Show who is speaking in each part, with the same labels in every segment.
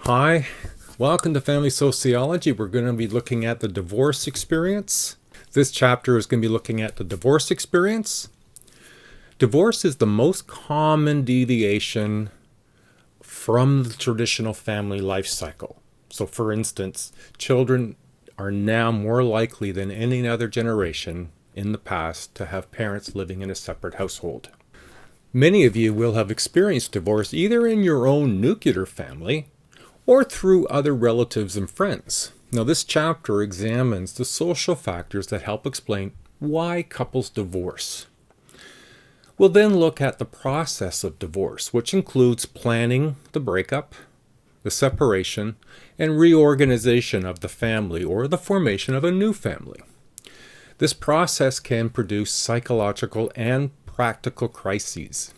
Speaker 1: Hi, welcome to Family Sociology. We're going to be looking at the divorce experience. This chapter is going to be looking at the divorce experience. Divorce is the most common deviation from the traditional family life cycle. So for instance, children are now more likely than any other generation in the past to have parents living in a separate household. Many of you will have experienced divorce either in your own nuclear family or through other relatives and friends. Now, this chapter examines the social factors that help explain why couples divorce. We'll then look at the process of divorce, which includes planning the breakup, the separation, and reorganization of the family or the formation of a new family. This process can produce psychological and practical crises.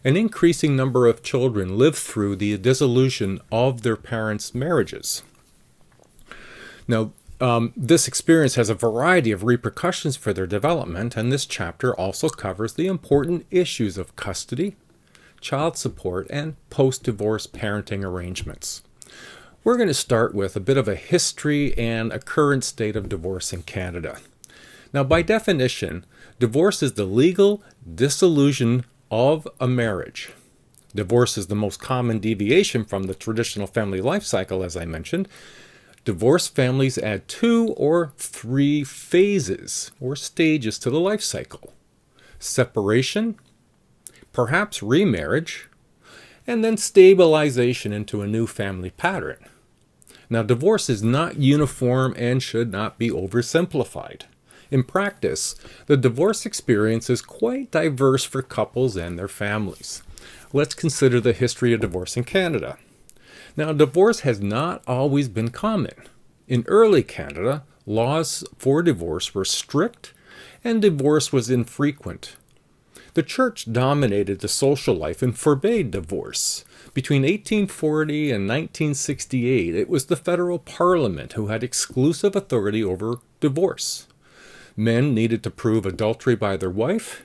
Speaker 1: An increasing number of children live through the dissolution of their parents' marriages. Now, this experience has a variety of repercussions for their development, and this chapter also covers the important issues of custody, child support, and post-divorce parenting arrangements. We're going to start with a bit of a history and a current state of divorce in Canada. Now, by definition, divorce is the legal dissolution of a marriage. Divorce is the most common deviation from the traditional family life cycle, as I mentioned. Divorced families add 2 or 3 phases or stages to the life cycle. Separation, perhaps remarriage, and then stabilization into a new family pattern. Now, divorce is not uniform and should not be oversimplified. In practice, the divorce experience is quite diverse for couples and their families. Let's consider the history of divorce in Canada. Now, divorce has not always been common. In early Canada, laws for divorce were strict and divorce was infrequent. The church dominated the social life and forbade divorce. Between 1840 and 1968, it was the federal parliament who had exclusive authority over divorce. Men needed to prove adultery by their wife.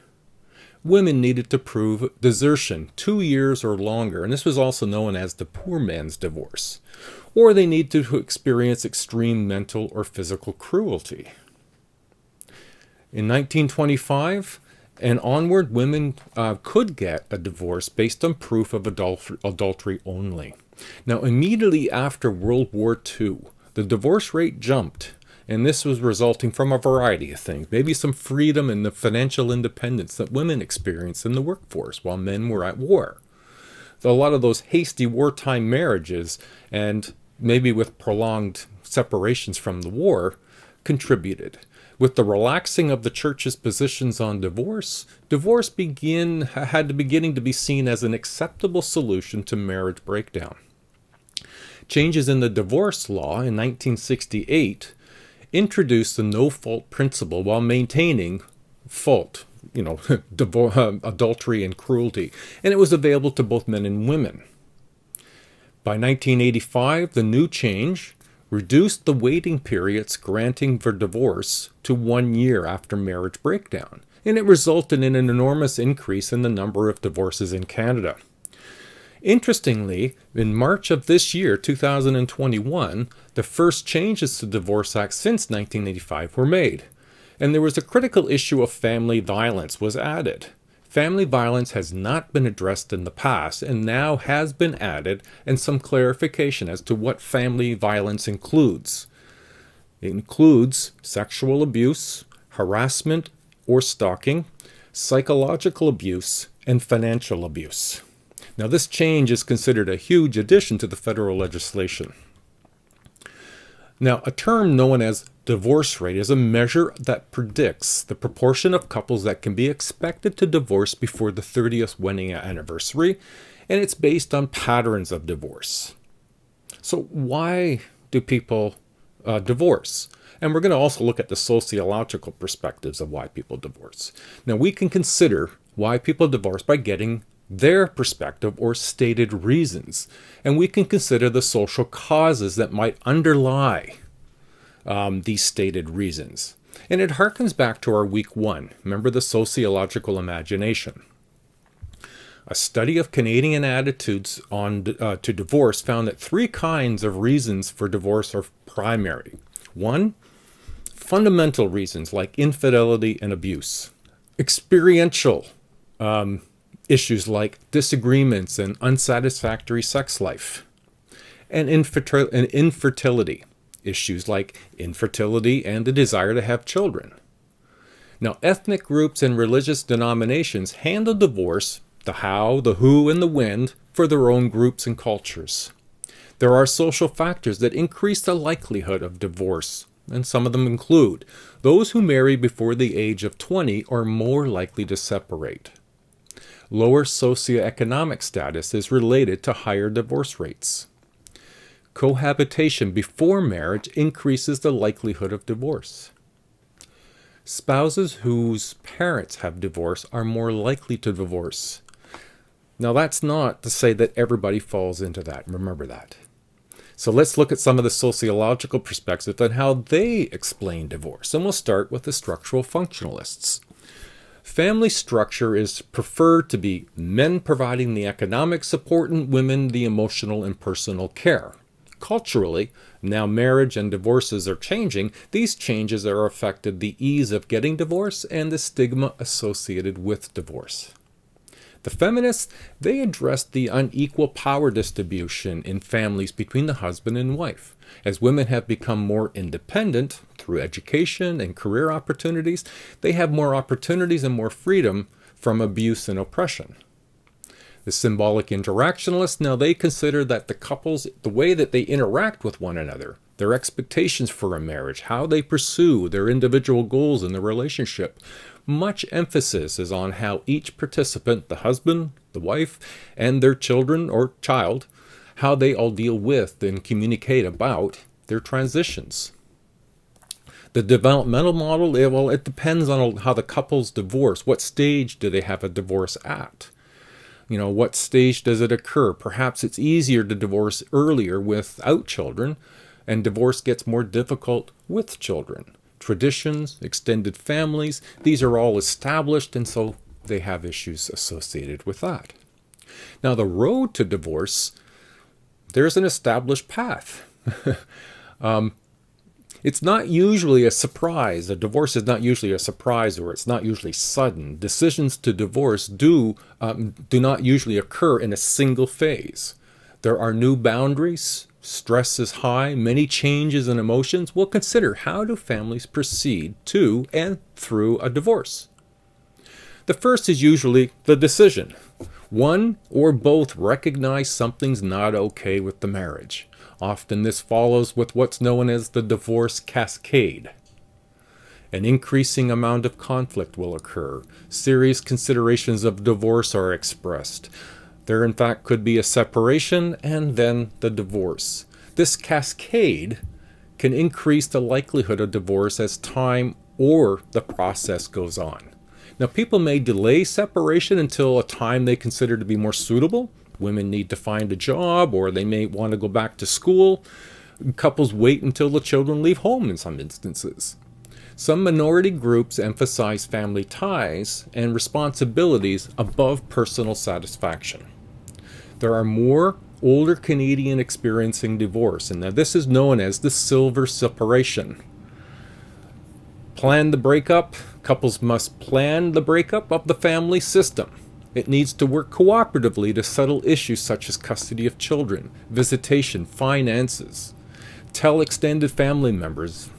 Speaker 1: Women needed to prove desertion 2 years or longer, and this was also known as the poor man's divorce. Or they needed to experience extreme mental or physical cruelty. In 1925 and onward, women could get a divorce based on proof of adultery only. Now, immediately after World War II, the divorce rate jumped. And this was resulting from a variety of things. Maybe some freedom and the financial independence that women experienced in the workforce while men were at war. So a lot of those hasty wartime marriages and maybe with prolonged separations from the war contributed. With the relaxing of the church's positions on divorce, divorce had the beginning to be seen as an acceptable solution to marriage breakdown. Changes in the divorce law in 1968 introduced the no-fault principle while maintaining fault, adultery and cruelty, and it was available to both men and women. By 1985, the new change reduced the waiting periods granting for divorce to 1 year after marriage breakdown, and it resulted in an enormous increase in the number of divorces in Canada. Interestingly, in March of this year, 2021, the first changes to the Divorce Act since 1985 were made, and there was a critical issue of family violence was added. Family violence has not been addressed in the past and now has been added, and some clarification as to what family violence includes. It includes sexual abuse, harassment or stalking, psychological abuse, and financial abuse. Now, this change is considered a huge addition to the federal legislation. Now, a term known as divorce rate is a measure that predicts the proportion of couples that can be expected to divorce before the 30th wedding anniversary, and it's based on patterns of divorce. So why do people divorce? And we're going to also look at the sociological perspectives of why people divorce. Now, we can consider why people divorce by getting their perspective or stated reasons. And we can consider the social causes that might underlie these stated reasons. And it harkens back to our week 1. Remember the sociological imagination. A study of Canadian attitudes to divorce found that 3 kinds of reasons for divorce are primary. 1, fundamental reasons like infidelity and abuse. Experiential issues like disagreements and unsatisfactory sex life. And infertility issues like infertility and the desire to have children. Now, ethnic groups and religious denominations handle divorce, the how, the who, and the when, for their own groups and cultures. There are social factors that increase the likelihood of divorce, and some of them include those who marry before the age of 20 are more likely to separate. Lower socioeconomic status is related to higher divorce rates. Cohabitation before marriage increases the likelihood of divorce. Spouses whose parents have divorced are more likely to divorce. Now, that's not to say that everybody falls into that. Remember that. So let's look at some of the sociological perspectives on how they explain divorce. And we'll start with the structural functionalists. Family structure is preferred to be men providing the economic support and women the emotional and personal care. Culturally, now marriage and divorces are changing. These changes are affected the ease of getting divorce and the stigma associated with divorce. The feminists, they address the unequal power distribution in families between the husband and wife. As women have become more independent through education and career opportunities, they have more opportunities and more freedom from abuse and oppression. The symbolic interactionalists, now they consider that the couples, the way that they interact with one another, their expectations for a marriage, how they pursue their individual goals in the relationship, much emphasis is on how each participant, the husband, the wife, and their children or child, how they all deal with and communicate about their transitions. The developmental model, well, it depends on how the couples divorce. What stage do they have a divorce at? What stage does it occur? Perhaps it's easier to divorce earlier without children, and divorce gets more difficult with children. Traditions, extended families, these are all established, and so they have issues associated with that. Now, the road to divorce, there's an established path. It's not usually a surprise. A divorce is not usually a surprise, or it's not usually sudden. Decisions to divorce do not usually occur in a single phase. There are new boundaries, stress is high, many changes and emotions. We'll consider how do families proceed to and through a divorce. The first is usually the decision. One or both recognize something's not okay with the marriage. Often this follows with what's known as the divorce cascade. An increasing amount of conflict will occur. Serious considerations of divorce are expressed. There, in fact, could be a separation and then the divorce. This cascade can increase the likelihood of divorce as time or the process goes on. Now, people may delay separation until a time they consider to be more suitable. Women need to find a job, or they may want to go back to school. Couples wait until the children leave home in some instances. Some minority groups emphasize family ties and responsibilities above personal satisfaction. There are more older Canadians experiencing divorce, and now this is known as the silver separation. Plan the breakup. Couples must plan the breakup of the family system. It needs to work cooperatively to settle issues such as custody of children, visitation, finances. Tell extended family members.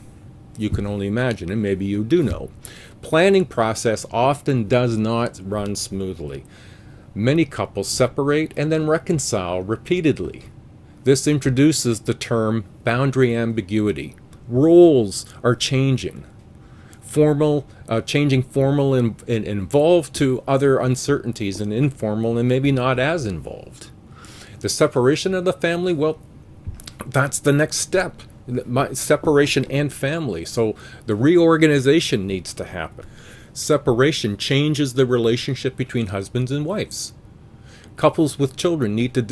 Speaker 1: You can only imagine, and maybe you do know. Planning process often does not run smoothly. Many couples separate and then reconcile repeatedly. This introduces the term boundary ambiguity. Roles are changing. Changing formal and involved to other uncertainties and informal and maybe not as involved. The separation of the family, well, that's the next step. Separation and family. So the reorganization needs to happen. Separation changes the relationship between husbands and wives. Couples with children need to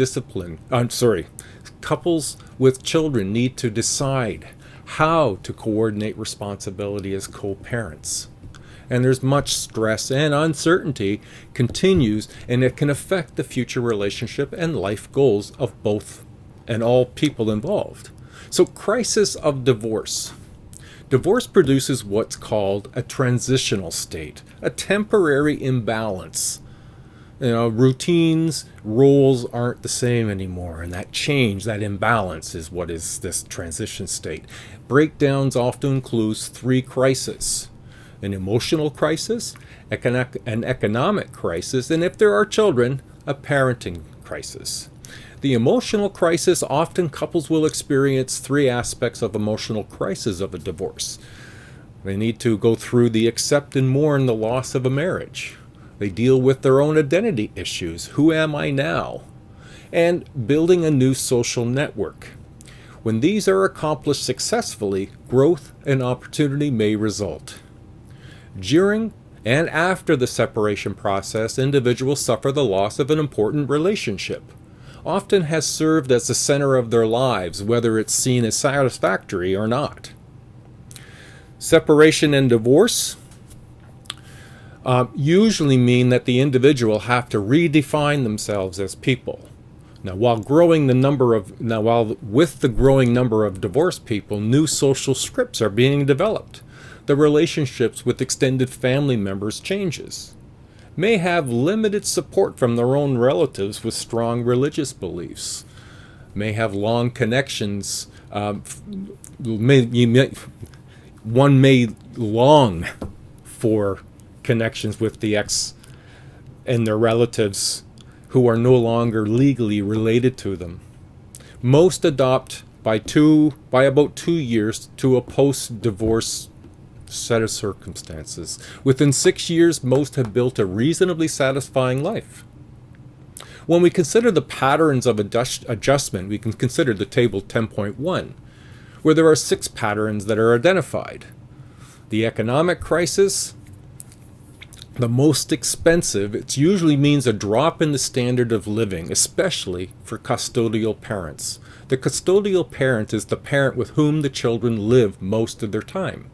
Speaker 1: Couples with children need to decide how to coordinate responsibility as co-parents. And there's much stress and uncertainty continues, and it can affect the future relationship and life goals of both and all people involved. So, crisis of divorce. Divorce produces what's called a transitional state, a temporary imbalance. Routines, roles aren't the same anymore, and that change, that imbalance is what is this transition state. Breakdowns often includes three crises: an emotional crisis, an economic crisis, and if there are children, a parenting crisis. The emotional crisis, often couples will experience three aspects of emotional crisis of a divorce. They need to go through the accept and mourn the loss of a marriage. They deal with their own identity issues. Who am I now? And building a new social network. When these are accomplished successfully, growth and opportunity may result. During and after the separation process, individuals suffer the loss of an important relationship. Often has served as the center of their lives, whether it's seen as satisfactory or not. Separation and divorce usually mean that the individual have to redefine themselves as people. Now, with the growing number of divorced people, new social scripts are being developed. The relationships with extended family members changes. May have limited support from their own relatives with strong religious beliefs. May have long connections. One may long for connections with the ex and their relatives who are no longer legally related to them. Most adopt by about 2 years to a post-divorce set of circumstances. Within 6 years, most have built a reasonably satisfying life. When we consider the patterns of adjustment, we can consider the table 10.1, where there are 6 patterns that are identified. The economic crisis, the most expensive, it usually means a drop in the standard of living, especially for custodial parents. The custodial parent is the parent with whom the children live most of their time.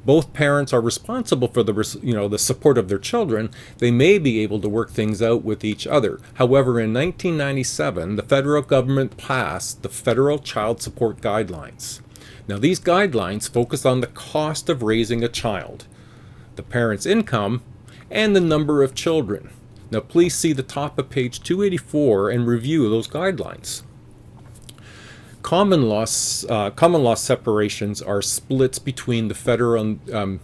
Speaker 1: Both parents are responsible for the support of their children. They may be able to work things out with each other. However, in 1997, the federal government passed the Federal Child Support Guidelines. Now, these guidelines focus on the cost of raising a child, the parent's income, and the number of children. Now, please see the top of page 284 and review those guidelines. Common law separations are split between the federal and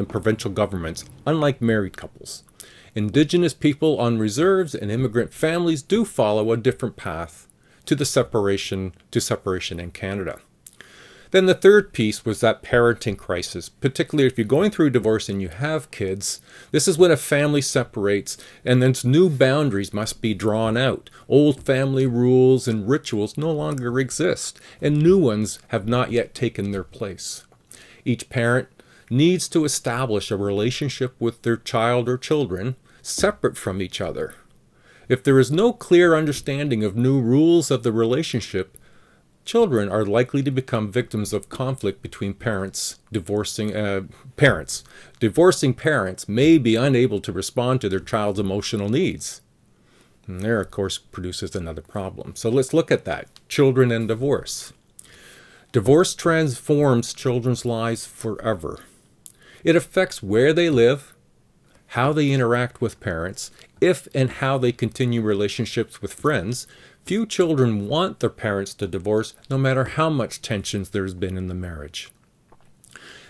Speaker 1: provincial governments, unlike married couples. Indigenous people on reserves and immigrant families do follow a different path to separation in Canada. Then the third piece was that parenting crisis, particularly if you're going through divorce and you have kids. This is when a family separates and then new boundaries must be drawn out. Old family rules and rituals no longer exist, and new ones have not yet taken their place. Each parent needs to establish a relationship with their child or children separate from each other. If there is no clear understanding of new rules of the relationship, children are likely to become victims of conflict between parents. Divorcing parents may be unable to respond to their child's emotional needs. And there, of course, produces another problem. So let's look at that. Children and divorce. Divorce transforms children's lives forever. It affects where they live, how they interact with parents, if and how they continue relationships with friends. Few children want their parents to divorce, no matter how much tensions there's been in the marriage.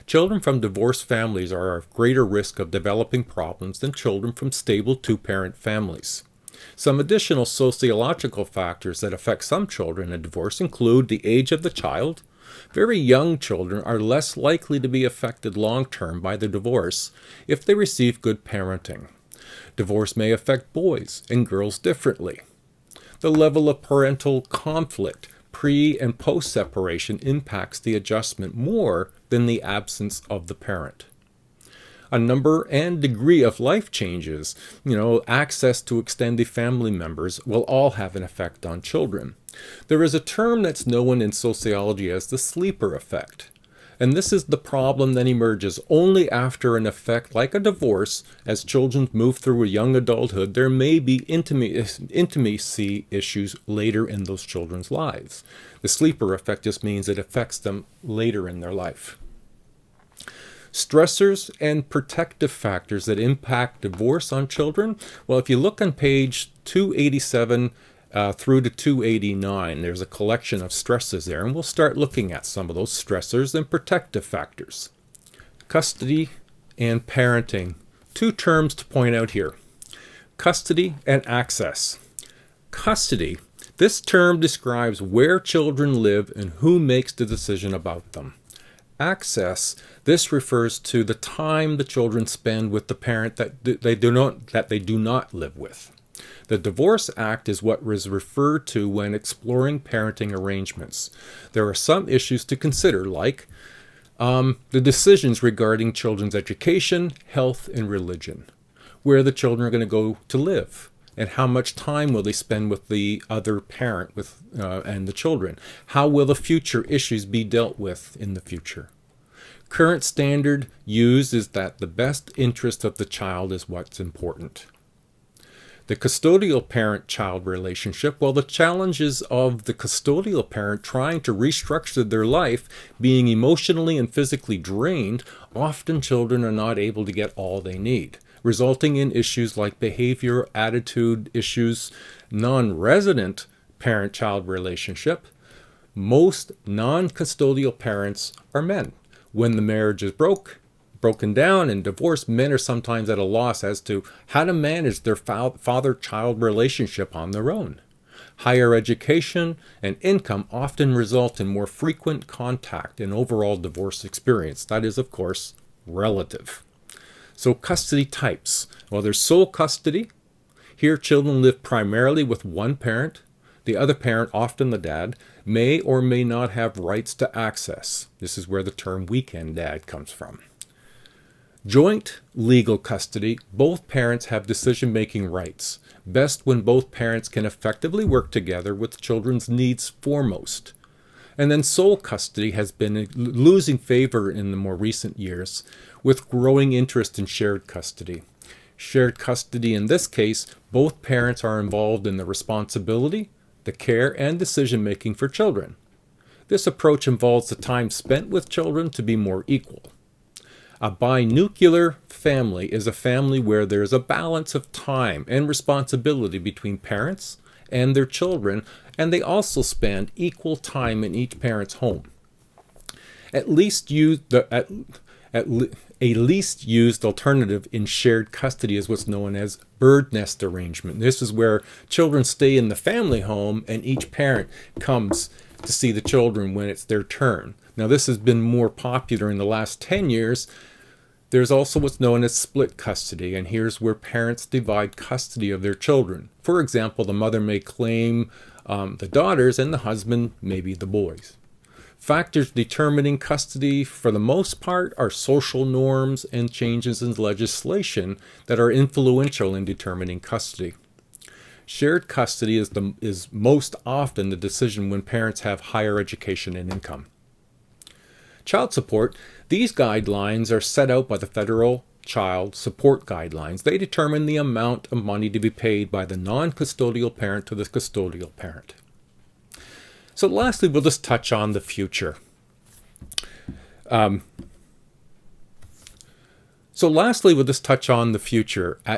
Speaker 1: Children from divorced families are at greater risk of developing problems than children from stable two-parent families. Some additional sociological factors that affect some children in divorce include the age of the child. Very young children are less likely to be affected long-term by the divorce if they receive good parenting. Divorce may affect boys and girls differently. The level of parental conflict pre- and post-separation impacts the adjustment more than the absence of the parent. A number and degree of life changes, access to extended family members will all have an effect on children. There is a term that's known in sociology as the sleeper effect. And this is the problem that emerges only after an effect like a divorce. As children move through a young adulthood, there may be intimacy issues later in those children's lives. The sleeper effect just means it affects them later in their life. Stressors and protective factors that impact divorce on children. Well, if you look on page 287 through to 289, there's a collection of stresses there, and we'll start looking at some of those stressors and protective factors. Custody and parenting. Two terms to point out here. Custody and access. Custody. This term describes where children live and who makes the decision about them. Access, this refers to the time the children spend with the parent that they do not live with. The Divorce Act is what is referred to when exploring parenting arrangements. There are some issues to consider, like the decisions regarding children's education, health, and religion, where the children are going to go to live, and how much time will they spend with the other parent and the children. How will the future issues be dealt with in the future? Current standard used is that the best interest of the child is what's important. The custodial parent-child relationship, well, the challenges of the custodial parent trying to restructure their life, being emotionally and physically drained, often children are not able to get all they need, resulting in issues like behavior, attitude issues. Non-resident parent-child relationship. Most non-custodial parents are men. When the marriage is broken down and divorced, men are sometimes at a loss as to how to manage their father-child relationship on their own. Higher education and income often result in more frequent contact and overall divorce experience. That is, of course, relative. So custody types. Well, there's sole custody. Here, children live primarily with one parent. The other parent, often the dad, may or may not have rights to access. This is where the term weekend dad comes from. Joint legal custody. Both parents have decision-making rights, best when both parents can effectively work together with children's needs foremost. And then sole custody has been losing favor in the more recent years, with growing interest in shared custody. Shared custody, in this case, both parents are involved in the responsibility, the care, and decision-making for children. This approach involves the time spent with children to be more equal. A binuclear family is a family where there is a balance of time and responsibility between parents and their children, and they also spend equal time in each parent's home. A least used alternative in shared custody is what's known as bird nest arrangement. This is where children stay in the family home and each parent comes to see the children when it's their turn. Now, this has been more popular in the last 10 years. There's also what's known as split custody, and here's where parents divide custody of their children. For example, the mother may claim the daughters and the husband maybe the boys. Factors determining custody, for the most part, are social norms and changes in legislation that are influential in determining custody. Shared custody is most often the decision when parents have higher education and income. Child support. These guidelines are set out by the Federal Child Support Guidelines. They determine the amount of money to be paid by the non-custodial parent to the custodial parent. So lastly, we'll just touch on the future. At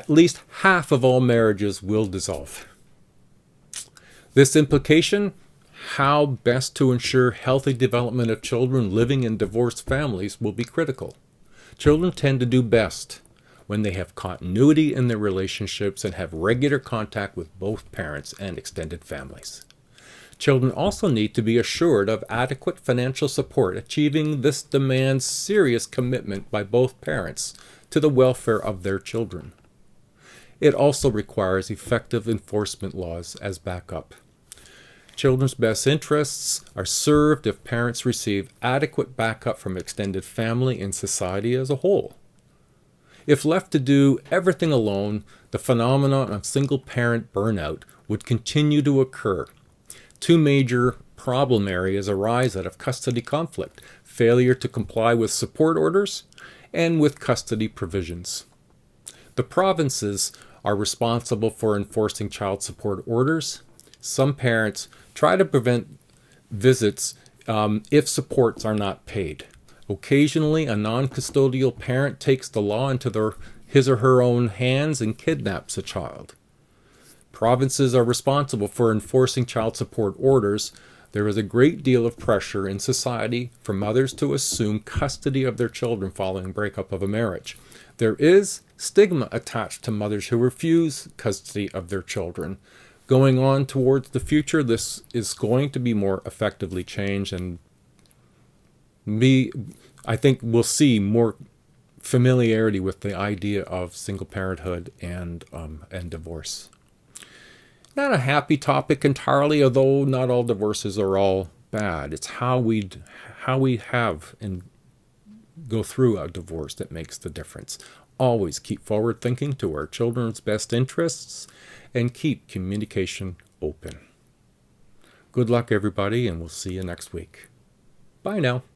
Speaker 1: least half of all marriages will dissolve. This implication, how best to ensure healthy development of children living in divorced families, will be critical. Children tend to do best when they have continuity in their relationships and have regular contact with both parents and extended families. Children also need to be assured of adequate financial support. Achieving this demands serious commitment by both parents to the welfare of their children. It also requires effective enforcement laws as backup. Children's best interests are served if parents receive adequate backup from extended family and society as a whole. If left to do everything alone, the phenomenon of single-parent burnout would continue to occur. Two major problem areas arise out of custody conflict: failure to comply with support orders and with custody provisions. The provinces are responsible for enforcing child support orders. Some parents try to prevent visits if supports are not paid. Occasionally, a non-custodial parent takes the law into his or her own hands and kidnaps a child. Provinces are responsible for enforcing child support orders. There is a great deal of pressure in society for mothers to assume custody of their children following breakup of a marriage. There is stigma attached to mothers who refuse custody of their children. Going on towards the future, this is going to be more effectively changed, and I think we'll see more familiarity with the idea of single parenthood and divorce. Not a happy topic entirely, although not all divorces are all bad. It's how we have and go through a divorce that makes the difference. Always keep forward thinking to our children's best interests and keep communication open. Good luck, everybody, and we'll see you next week. Bye now.